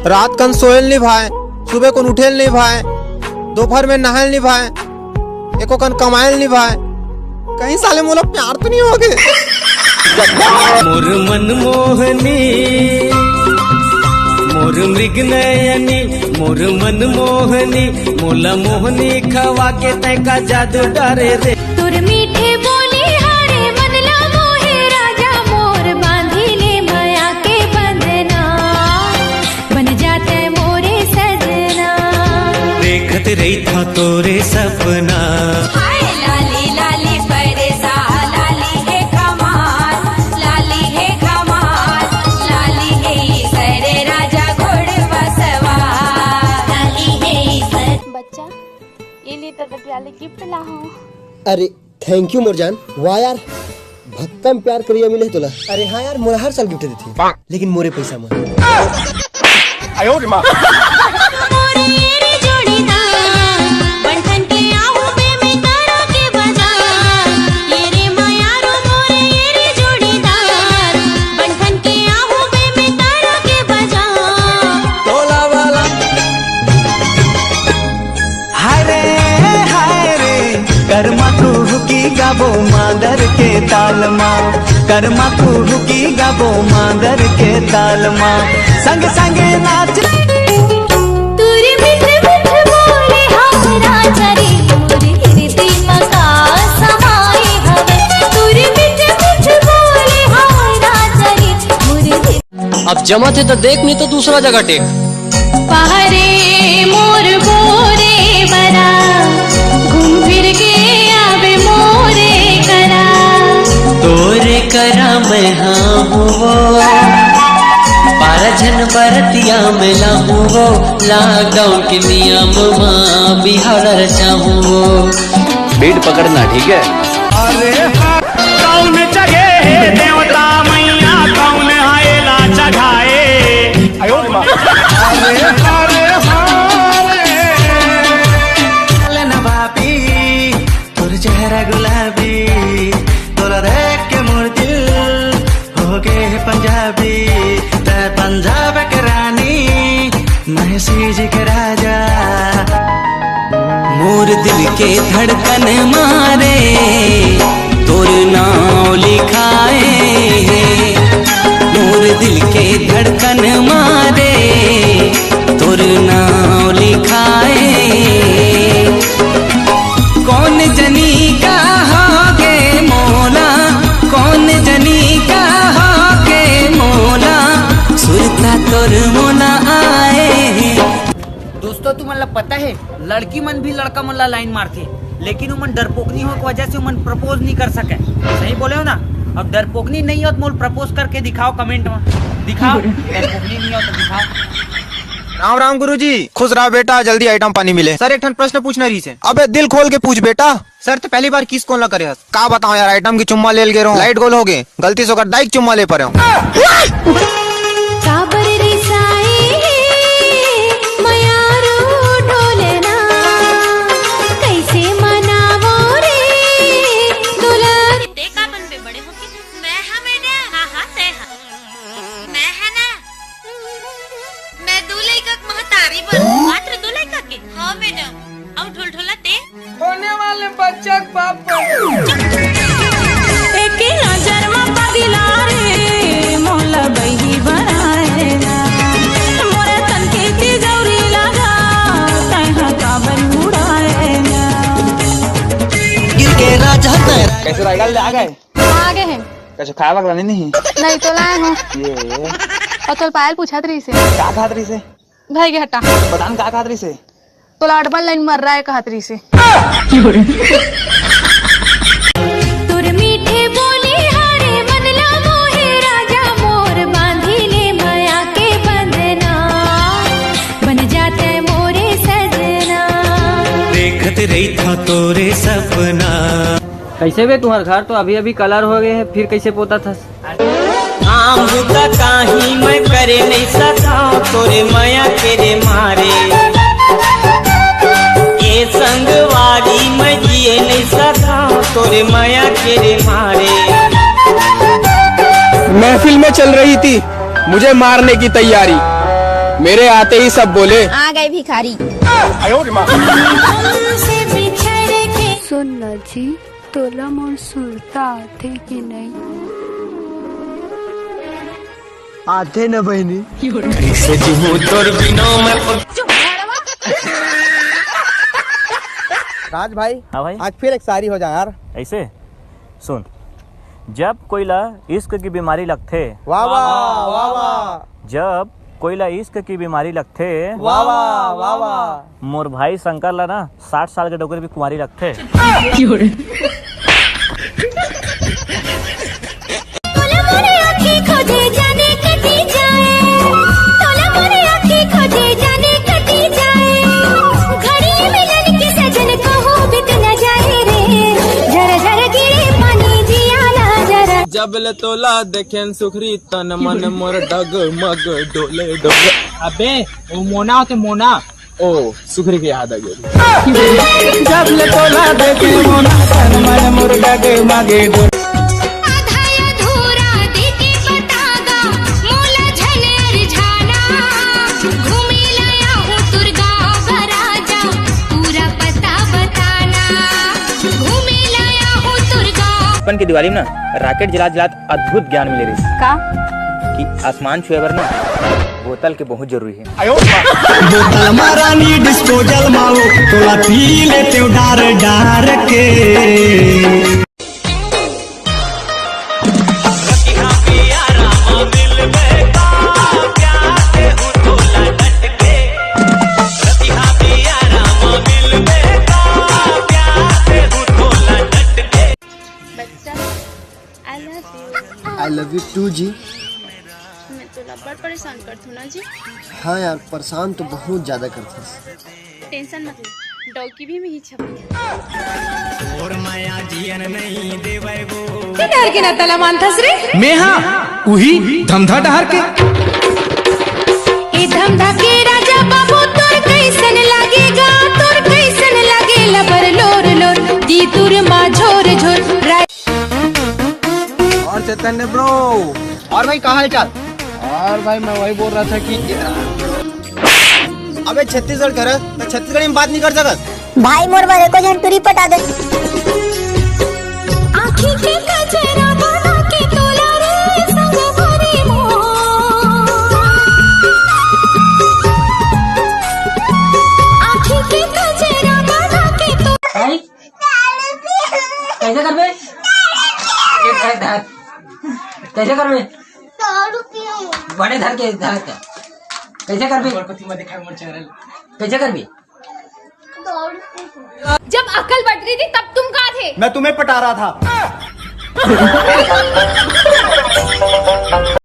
रात कन सोयल नहीं भाई, सुबह को उठेल नहीं भाई, दोपहर में नहायल नहीं भाई, एको कन कमायल नहीं भाई, कहीं साले मोला प्यार तो नहीं हो गए। मोर मन मोहनी मोर मृग नयनी मोर मन मोहनी मोला मोहनी खवा के तैका जादू डरे रे। तुर मीठे बोले हारे मनला मोहे राजा मोर बांधी ले माया के बंधना बन जाते मोरे सजना। देखत रही था तोरे सपना हाय लाली लाली परसा लाली है कमाल लाली है कमाल लाली है सरे राजा घोड़वा सवार लाली है सर। बच्चा ये लिए तो वाले गिफ्ट ला हूँ। अरे थैंक यू मोरजान। वाह यार भक्कम प्यार करिया मिले तोला। अरे हाँ यार मोला हर साल गिफ्ट देती लेकिन मोरे पैसा में। मोरे रे जोड़ीदार बंधन के आहू पे मैं तारा के बाजार ये रे मायारो मोरे रे जोड़ीदार बंधन के आहू पे मैं तारा के बाजार। तोला वाला हाय रे कर्मा तू की गाबो मादर के ताल माँ कर्मा तू की गाबो मादर के ताल माँ संग संग नाच। तुरी मिठ मिठ बोले हम राजा रे मोरे हृदय मका समाए हवे तुरी मिठ मिठ बोले हम राजा रे मोरे अब जमा थे तो देख नहीं तो दूसरा जगह टेक। पहरे मोर बोरे बरा घूम फिर के आवे मोरे करा तोरे करा मैं हाँ हुओ पारझन बरतिया मिला हुओ लॉकडाउन के नियम माँ बिहार चाहूँ बीट पकड़ना ठीक है। अरे कौन जगे देवता मैया कौन आएला चढ़ाए। अरे नवाबी तोर चेहरा गुलाबी तोरा देख के मोर दिल हो गए पंजाबी ते पंजाब के रानी मैं सीज के राजा मोर दिल के धड़कन मारे तोर नाम लिखाए मोर दिल के धड़कन मारे तोर नाम लिखाए कौन जनी का होगे मोला कौन जनी का होगे मोला सुरता तोर मोला आए। दोस्तों तुम मतलब पता है लड़की मन भी लड़का मन ला लाइन मारते लेकिन उमन डरपोकनी हो की वजह से उमन प्रपोज नहीं कर सके। सही बोले हो ना। अब डरपोकनी नहीं हो तो मोल प्रपोज करके दिखाओ कमेंट में दिखाओ। डरपोकनी नहीं हो तो दिखाओ। राम राम गुरुजी, खुश रहा बेटा, जल्दी आइटम पानी मिले। सर एक ठन प्रश्न पूछना रही से। अबे दिल खोल के पूछ बेटा। सर तो पहली बार किस कौन ला करे का बताओ यार, आइटम की चुम्मा ले गए रहो लाइट गोल हो गए गलती से डाइक चुम्मा ले पा रहे हो। काबर रे साई मयारो ढोलना कैसे मनावो रे दुल्हन देखा बन पे बड़े हो के मैं हां मैंने हां हां ते हां मैं है ना मैं दूल्हे का महतारी बन मात्र दूल्हे का के हां मैडम अब ढोल ढोलते होने वाले बच्चा बाप एक नजर में पगला रे मोला बही बनाए ना मोरे तन के तिजौरी लगा तैहा काबर उड़ाए ना। गिर के राजा तेरा कैसे रहेगा आ गए आगे हैं कैसे खाया वगैरह नहीं नहीं तो लाए हूँ ये और तो पायल पूछा तरी से क्या खातरी से भाई के हटा बतान क्या खातरी से तो लाडबन लाइन मर रहा है कहतरी से। तुर मीठे बोले हारे मनला मोहे राजा मोर बांधी ले माया के बंधना बन जाते मोरे सजना। देखत रही था तोरे सपना। कैसे बे तुम्हारा घर तो अभी अभी कलर हो गए हैं फिर कैसे पोता था। आम का काही मैं करे नहीं सका तोरे माया तेरे मारे ये संगवारी मैं जिए नहीं सका तोरे माया तेरे मारे। महफिल में चल रही थी मुझे मारने की तैयारी, मेरे आते ही सब बोले आ गए भिखारी। सुन ना जी, तोला मोर सुरता थे कि नहीं? आते न बहनी। राज भाई, हाँ भाई, आज फिर एक शायरी हो जाए यार। ऐसे सुन। जब कोयला इश्क की बीमारी लगथे, वाह वाह वाह वाह, जब कोयला इश्क की बीमारी लगथे, वाह वाह वाह वाह। मोर भाई शंकर ला ना 60 साल के डोकर भी कुमारी लगथे। जब ले तोला देखें सुखरी तन मन मोर डग मग डोले डोले। अबे वो मोना होते मोना। ओ सुखरी की याद आ गई। जब ले तोला देखे मोना तन मन मोर डग मग डोले। बचपन की दिवाली में ना रॉकेट जला अद्भुत ज्ञान मिले रही का? कि आसमान छुएबर ना बोतल के बहुत जरूरी है। बोतल मारानी डिस्पोजल माओ तोला पी लेते डार डार के। बच्चा, I love you। I love you too जी। मैं तो बड़ परेशान करती हूँ ना जी। हाँ यार, परेशान तो बहुत ज्यादा करते। टेंशन मत ले, डॉगी भी मेरी छपी। और माया जियन नहीं देवे वो डर के ना तला मानथस रे। मैं हाँ उही धमधा डहर के। ए धमधा के राजा बाबू तोर कैसन लागेगा, तोर कैसन लागे लबर लोर लोर दी तुर मा झोर झोर। और चैतन्य ब्रो, और भाई कहाँ हाल चाल? और भाई मैं वही बोल रहा था कि अबे छत्तीसगढ़ कर तो छत्तीसगढ़ी में बात नहीं कर सकत। भाई मोर बारे को झंटुरी पटा दे। आँखी के कजरा बना के तोला रे संग भरी मोर। आँखी के कजरा बना के तो कैसे कर बे? कैसे कर बे? बड़े धर के धर के कैसे कर बे? कैसे कर बे? जब अकल बट रही थी तब तुम कहाँ थे? मैं तुम्हें पटा रहा था।